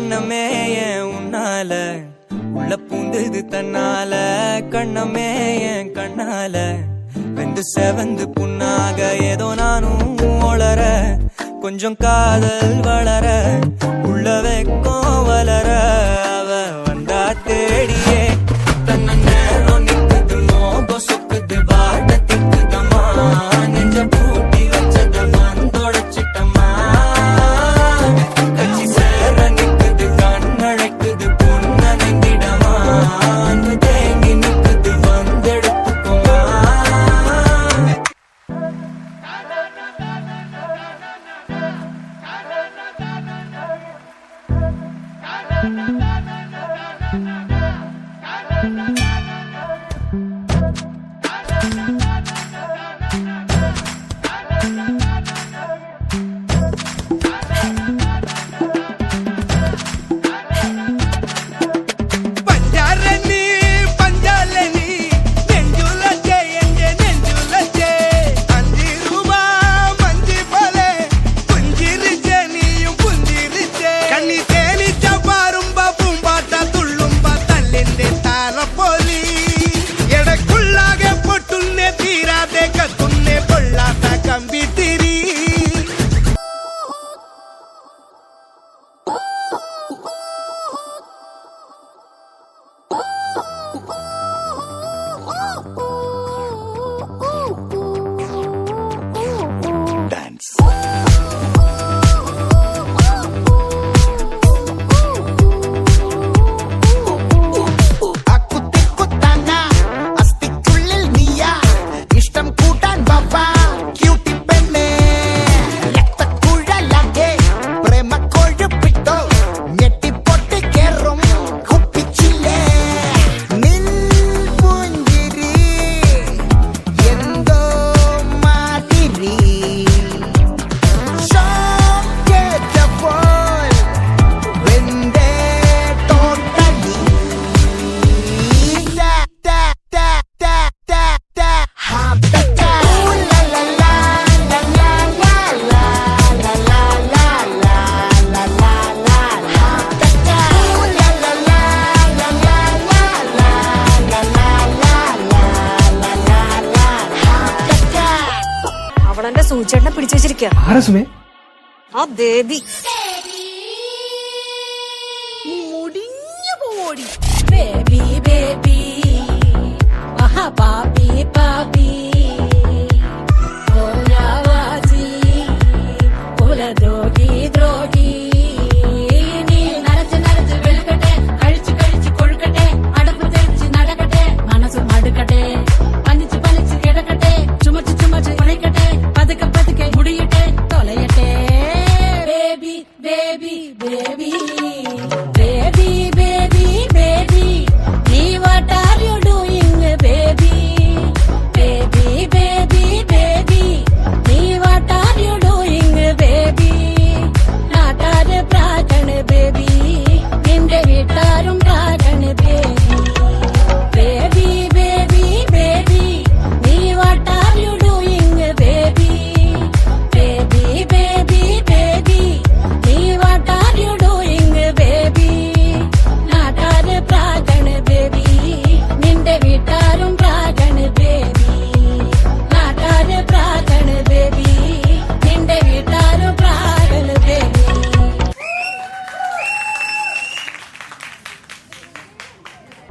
எண்ணமே ஏன் உன்னால உள்ள பூந்தது தன்னால கண்ணமே என் கண்ணால வெந்து செவந்து புண்ணாக ஏதோ நானும் ஒளர கொஞ்சம் காதல் வளர உள்ள வெக்கம் வளர அவ வந்தா தேடியே தன்ன நேரம் நிக்குது மோகம் சுக்குது வாட திக்குதம்மா நெஞ்ச பூட்டி வச்சத வந்தொடச்சிட்டம்மா கட்சி சேர நிக்குது கண்ணழைக்குது பொண்ண நெங்கிடமா அன்பு தேங்கி நிக்குது வந்தெடுத்துக்குமா സൂചേട്ടനെ പിടിച്ചു വെച്ചിരിക്കുക ആ ദേവി മുടിഞ്ഞു പോടി ബേബി ബേബി പാപ്പി പാപ്പി